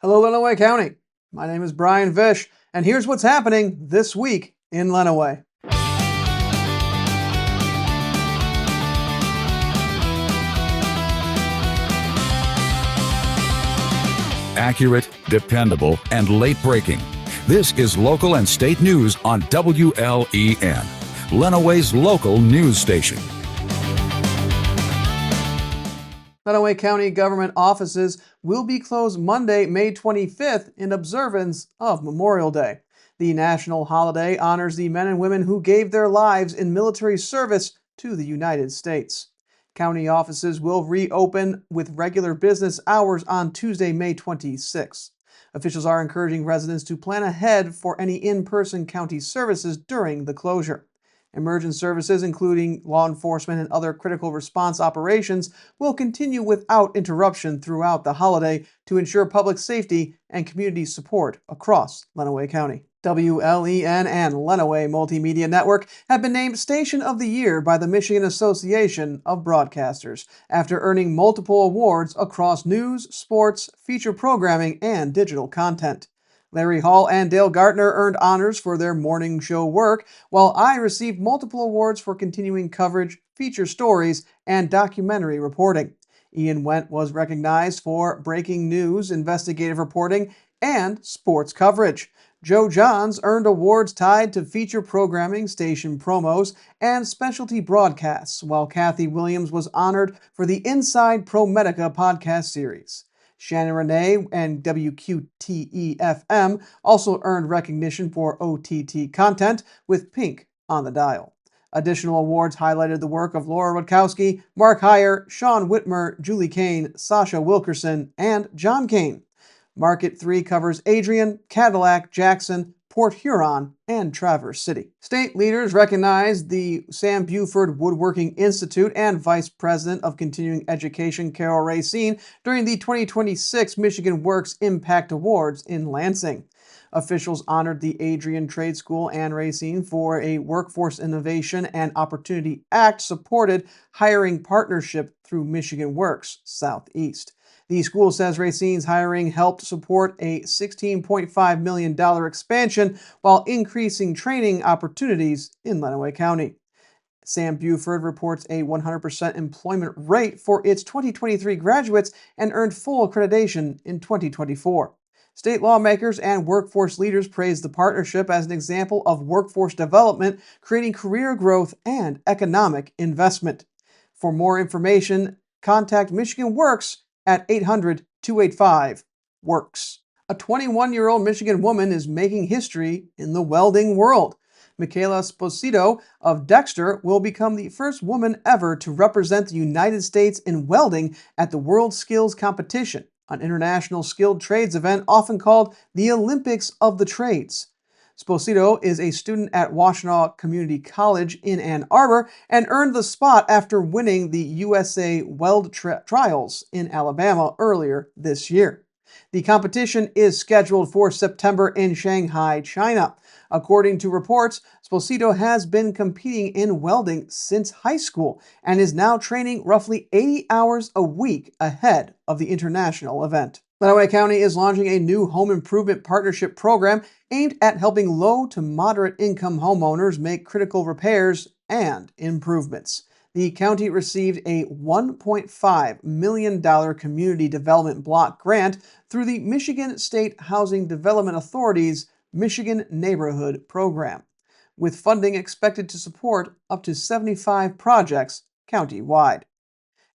Hello, Lenawee County. My name is Brian Vish, and here's what's happening this week in Lenawee. Accurate, dependable, and late-breaking. This is local and state news on WLEN, Lenawee's local news station. Lenawee County government offices will be closed Monday, May 25th in observance of Memorial Day. The national holiday honors the men and women who gave their lives in military service to the United States. County offices will reopen with regular business hours on Tuesday, May 26th. Officials are encouraging residents to plan ahead for any in-person county services during the closure. Emergent services, including law enforcement and other critical response operations, will continue without interruption throughout the holiday to ensure public safety and community support across Lenawee County. WLEN and Lenawee Multimedia Network have been named Station of the Year by the Michigan Association of Broadcasters after earning multiple awards across news, sports, feature programming, and digital content. Larry Hall and Dale Gartner earned honors for their morning show work, while I received multiple awards for continuing coverage, feature stories, and documentary reporting. Ian Went was recognized for breaking news, investigative reporting, and sports coverage. Joe Johns earned awards tied to feature programming, station promos, and specialty broadcasts, while Kathy Williams was honored for the Inside ProMedica podcast series. Shannon Renee and WQTE-FM also earned recognition for OTT content with Pink on the Dial. Additional awards highlighted the work of Laura Rutkowski, Mark Heyer, Sean Whitmer, Julie Kane, Sasha Wilkerson, and John Kane. Market 3 covers Adrian, Cadillac, Jackson, Port Huron, and Traverse City. State leaders recognized the Sam Buford Woodworking Institute and Vice President of Continuing Education Carol Racine during the 2026 Michigan Works Impact Awards in Lansing. Officials honored the Adrian Trade School and Racine for a Workforce Innovation and Opportunity Act-supported hiring partnership through Michigan Works Southeast. The school says Racine's hiring helped support a $16.5 million expansion while increasing training opportunities in Lenawee County. Sam Buford reports a 100% employment rate for its 2023 graduates and earned full accreditation in 2024. State lawmakers and workforce leaders praised the partnership as an example of workforce development, creating career growth and economic investment. For more information, contact Michigan Works at 800-285-WORKS. A 21-year-old Michigan woman is making history in the welding world. Michaela Sposito of Dexter will become the first woman ever to represent the United States in welding at the World Skills Competition, an international skilled trades event often called the Olympics of the Trades. Sposito is a student at Washtenaw Community College in Ann Arbor and earned the spot after winning the USA Weld Trials in Alabama earlier this year. The competition is scheduled for September in Shanghai, China. According to reports, Sposito has been competing in welding since high school and is now training roughly 80 hours a week ahead of the international event. Lenawee County is launching a new home improvement partnership program aimed at helping low to moderate income homeowners make critical repairs and improvements. The county received a $1.5 million community development block grant through the Michigan State Housing Development Authority's Michigan Neighborhood Program, with funding expected to support up to 75 projects countywide.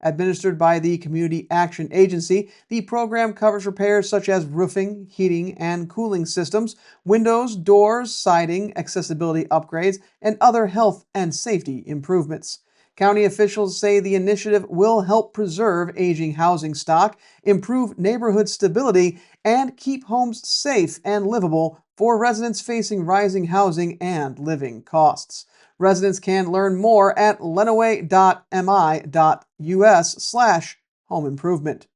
Administered by the Community Action Agency, the program covers repairs such as roofing, heating, and cooling systems, windows, doors, siding, accessibility upgrades, and other health and safety improvements. County officials say the initiative will help preserve aging housing stock, improve neighborhood stability, and keep homes safe and livable for residents facing rising housing and living costs. Residents can learn more at lenawee.mi.us/home improvement.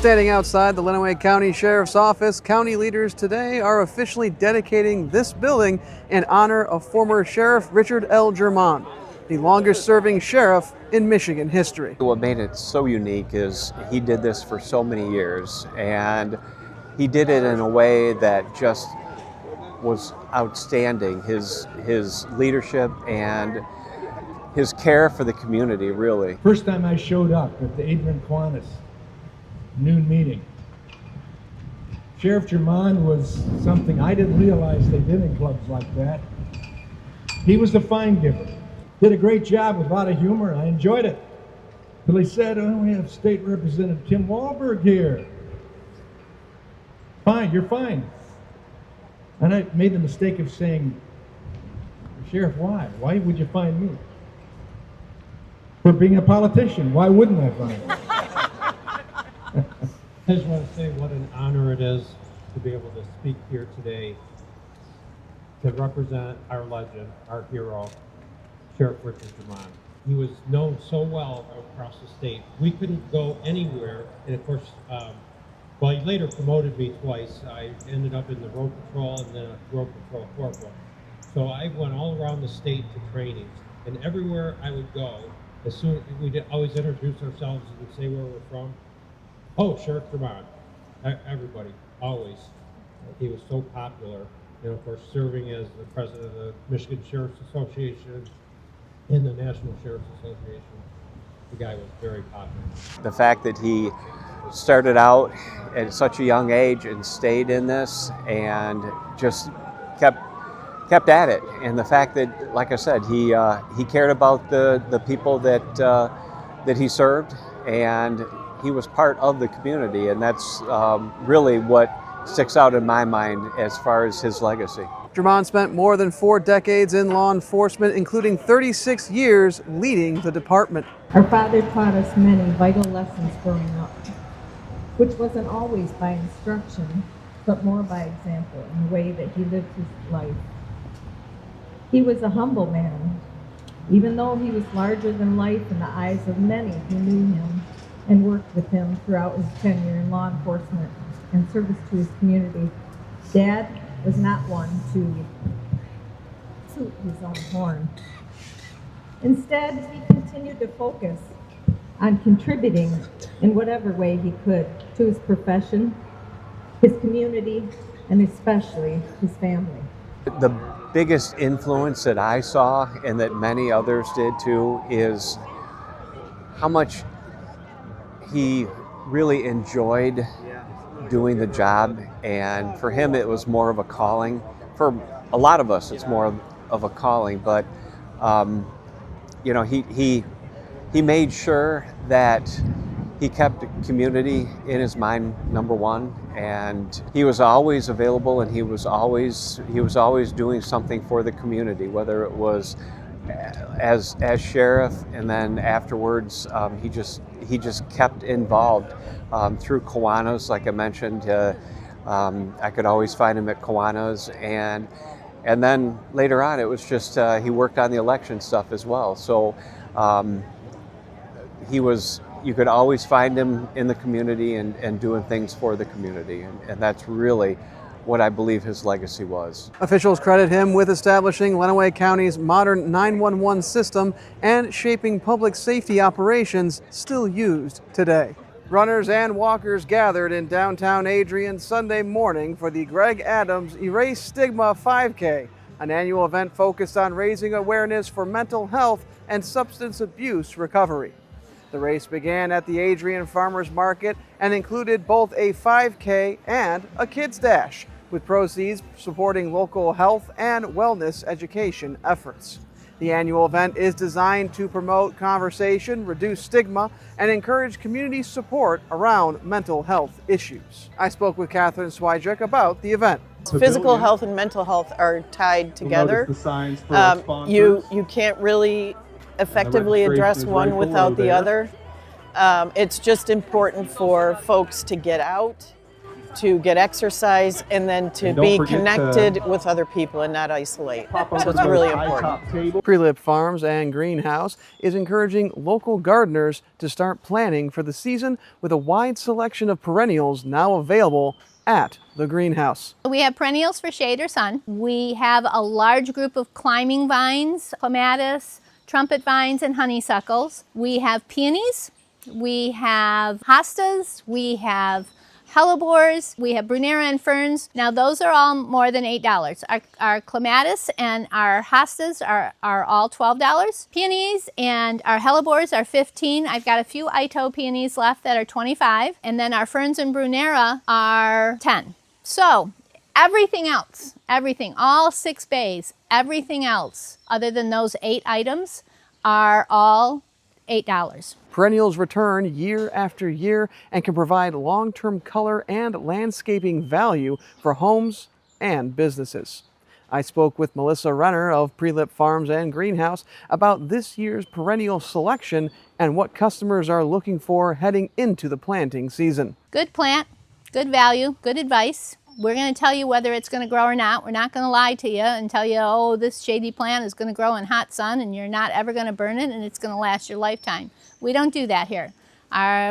Standing outside the Lenawee County Sheriff's Office, county leaders today are officially dedicating this building in honor of former Sheriff Richard L. Germond. the longest-serving sheriff in Michigan history. What made it so unique is he did this for so many years, and he did it in a way that just was outstanding. His leadership and his care for the community, really. First time I showed up at the Adrian noon meeting, Sheriff Germond was something I didn't realize they did in clubs like that. He was the fine giver. Did a great job with a lot of humor. I enjoyed it. Till he said, oh, we have State Representative Tim Walberg here. Fine, you're fine. And I made the mistake of saying, Sheriff, why? Why would you find me? For being a politician. Why wouldn't I find you? I just want to say what an honor it is to be able to speak here today to represent our legend, our hero, Sheriff Richard Germond. He was known so well across the state. We couldn't go anywhere, and of course, well, he later promoted me twice. I ended up in the road patrol and then a road patrol corporal. So I went all around the state to trainings, and everywhere I would go, as soon we'd always introduce ourselves and say where we're from. Oh, Sheriff Germond. Everybody, always. He was so popular. You know, of course, serving as the president of the Michigan Sheriff's Association and the National Sheriff's Association. The guy was very popular. The fact that he started out at such a young age and stayed in this and just kept at it, and the fact that, like I said, he cared about the people that he served, and he was part of the community, and that's really what sticks out in my mind as far as his legacy. Germond spent more than 4 decades in law enforcement, including 36 years leading the department. Our father taught us many vital lessons growing up, which wasn't always by instruction, but more by example in the way that he lived his life. He was a humble man, even though he was larger than life in the eyes of many who knew him and worked with him throughout his tenure in law enforcement and service to his community. Dad was not one to toot his own horn. Instead, he continued to focus on contributing in whatever way he could to his profession, his community, and especially his family. The biggest influence that I saw, and that many others did too, is how much he really enjoyed doing the job, and for him it was more of a calling. For a lot of us it's more of a calling, but you know, he made sure that he kept community in his mind number one, and he was always available, and he was always doing something for the community, whether it was as sheriff, and then afterwards he just kept involved through Kiwanis, like I mentioned. I could always find him at Kiwanis, and then later on it was just he worked on the election stuff as well. So you could always find him in the community and doing things for the community, and that's really what I believe his legacy was. Officials credit him with establishing Lenawee County's modern 911 system and shaping public safety operations still used today. Runners and walkers gathered in downtown Adrian Sunday morning for the Greg Adams eRace Stigma 5K, an annual event focused on raising awareness for mental health and substance abuse recovery. The race began at the Adrian Farmers Market and included both a 5K and a Kids Dash, with proceeds supporting local health and wellness education efforts. The annual event is designed to promote conversation, reduce stigma, and encourage community support around mental health issues. I spoke with Catherine Swidrick about the event. Physical health and mental health are tied together. You can't really effectively address one without the other. It's just important for folks to get out, to get exercise, and then to be connected with other people and not isolate. So it's really important. Prielipp Farms and Greenhouse is encouraging local gardeners to start planning for the season with a wide selection of perennials now available at the greenhouse. We have perennials for shade or sun. We have a large group of climbing vines, clematis, trumpet vines, and honeysuckles. We have peonies, we have hostas, we have hellebores, we have brunera and ferns. Now those are all more than $8. Our clematis and our hostas are all $12. Peonies and our hellebores are $15. I've got a few Ito peonies left that are $25. And then our ferns and brunera are $10. So everything else, everything, all 6 bays, everything else other than those 8 items are all $8. Perennials return year after year and can provide long-term color and landscaping value for homes and businesses. I spoke with Melissa Renner of Prielipp Farms and Greenhouse about this year's perennial selection and what customers are looking for heading into the planting season. Good plant, good value, good advice. We're going to tell you whether it's going to grow or not. We're not going to lie to you and tell you, oh, this shady plant is going to grow in hot sun and you're not ever going to burn it and it's going to last your lifetime. We don't do that here.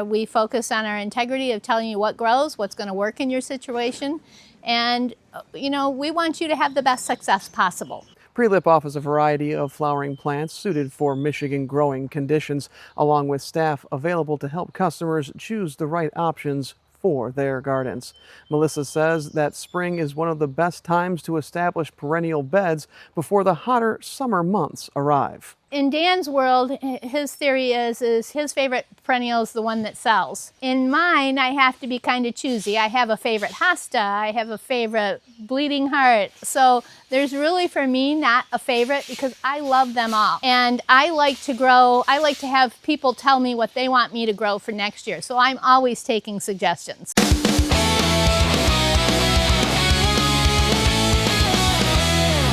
We focus on our integrity of telling you what grows, what's going to work in your situation, and we want you to have the best success possible. Prielipp offers a variety of flowering plants suited for Michigan growing conditions, along with staff available to help customers choose the right options for their gardens. Melissa says that spring is one of the best times to establish perennial beds before the hotter summer months arrive. In Dan's world, his theory is his favorite perennial is the one that sells. In mine, I have to be kind of choosy. I have a favorite hosta, I have a favorite bleeding heart. So there's really, for me, not a favorite because I love them all. And I like to grow, I like to have people tell me what they want me to grow for next year. So I'm always taking suggestions.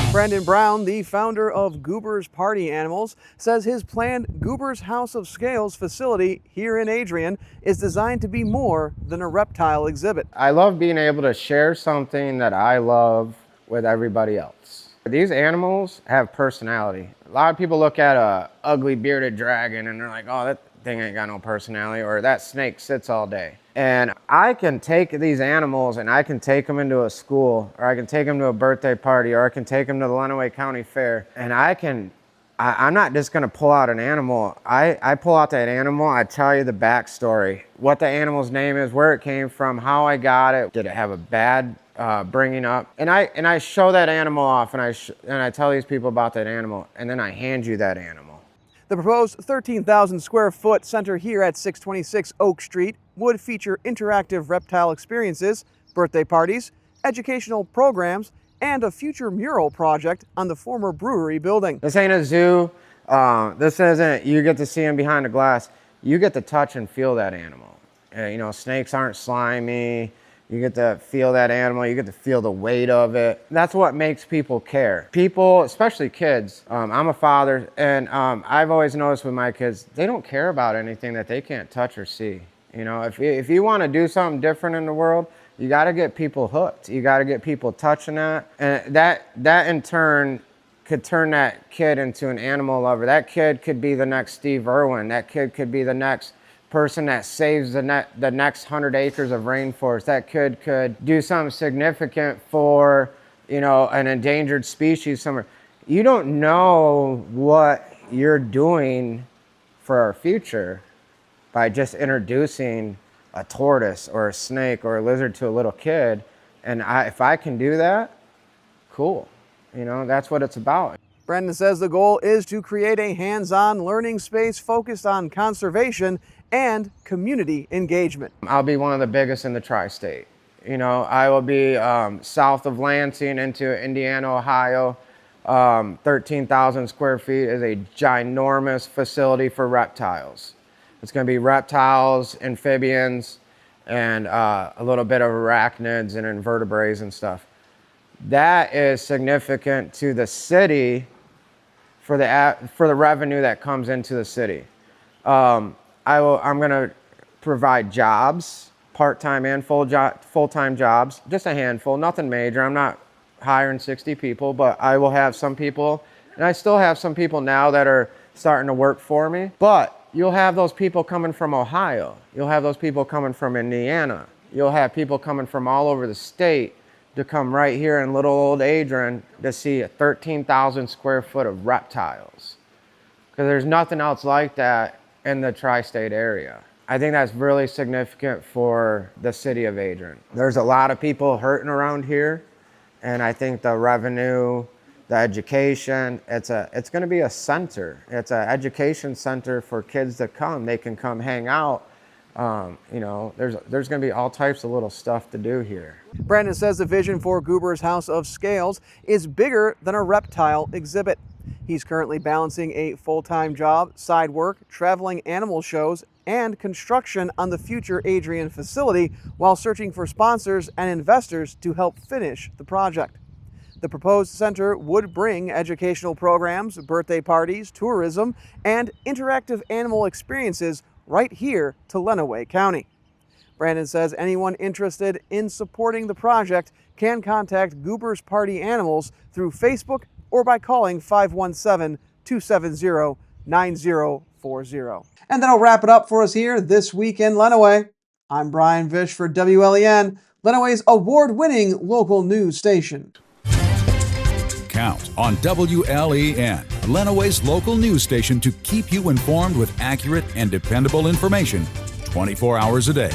Brandon Brown, the founder of Goobers Party Animals, says his planned Goobers House of Scales facility here in Adrian is designed to be more than a reptile exhibit. I love being able to share something that I love with everybody else. These animals have personality. A lot of people look at a ugly bearded dragon and they're like, oh, that thing ain't got no personality, or that snake sits all day. And I can take these animals and I can take them into a school, or I can take them to a birthday party, or I can take them to the Lenawee County Fair. And I'm not just gonna pull out an animal. I pull out that animal, I tell you the backstory, what the animal's name is, where it came from, how I got it, did it have a bad bringing up, and I show that animal off, and I tell these people about that animal, and then I hand you that animal. The proposed 13,000 square foot center here at 626 Oak Street would feature interactive reptile experiences, birthday parties, educational programs, and a future mural project on the former brewery building. This ain't a zoo. This isn't, you get to see them behind the glass. You get to touch and feel that animal. Snakes aren't slimy. You get to feel that animal, you get to feel the weight of it. That's what makes people care. People, especially kids, I'm a father, and I've always noticed with my kids, they don't care about anything that they can't touch or see. If you want to do something different in the world, you got to get people hooked. You got to get people touching that, and that in turn could turn that kid into an animal lover. That kid could be the next Steve Irwin. That kid could be the next person that saves the next 100 acres of rainforest. That kid could do something significant for, an endangered species somewhere. You don't know what you're doing for our future by just introducing a tortoise or a snake or a lizard to a little kid. And if I can do that, cool. That's what it's about. Brandon says the goal is to create a hands-on learning space focused on conservation and community engagement. I'll be one of the biggest in the tri-state. I will be south of Lansing into Indiana, Ohio. 13,000 square feet is a ginormous facility for reptiles. It's going to be reptiles, amphibians, and a little bit of arachnids and invertebrates and stuff. That is significant to the city for the revenue that comes into the city. I'm going to provide jobs, part-time and full-time jobs, just a handful, nothing major. I'm not hiring 60 people, but I will have some people, and I still have some people now that are starting to work for me. But you'll have those people coming from Ohio. You'll have those people coming from Indiana. You'll have people coming from all over the state to come right here in little old Adrian to see 13,000 square foot of reptiles. because there's nothing else like that in the tri-state area. I think that's really significant for the city of Adrian. There's a lot of people hurting around here, and I think the revenue, the education, it's going to be a center. It's an education center for kids to come. They can come hang out. You know, there's going to be all types of little stuff to do here. Brandon says the vision for Goobers House of Scales is bigger than a reptile exhibit. He's currently balancing a full-time job, side work, traveling animal shows, and construction on the future Adrian facility while searching for sponsors and investors to help finish the project. The proposed center would bring educational programs, birthday parties, tourism, and interactive animal experiences right here to Lenawee County. Brandon says anyone interested in supporting the project can contact Goobers Party Animals through Facebook or by calling 517-270-9040. And that'll wrap it up for us here this week in Lenawee. I'm Brian Vish for WLEN, Lenawee's award-winning local news station. Count on WLEN, Lenawee's local news station, to keep you informed with accurate and dependable information 24 hours a day.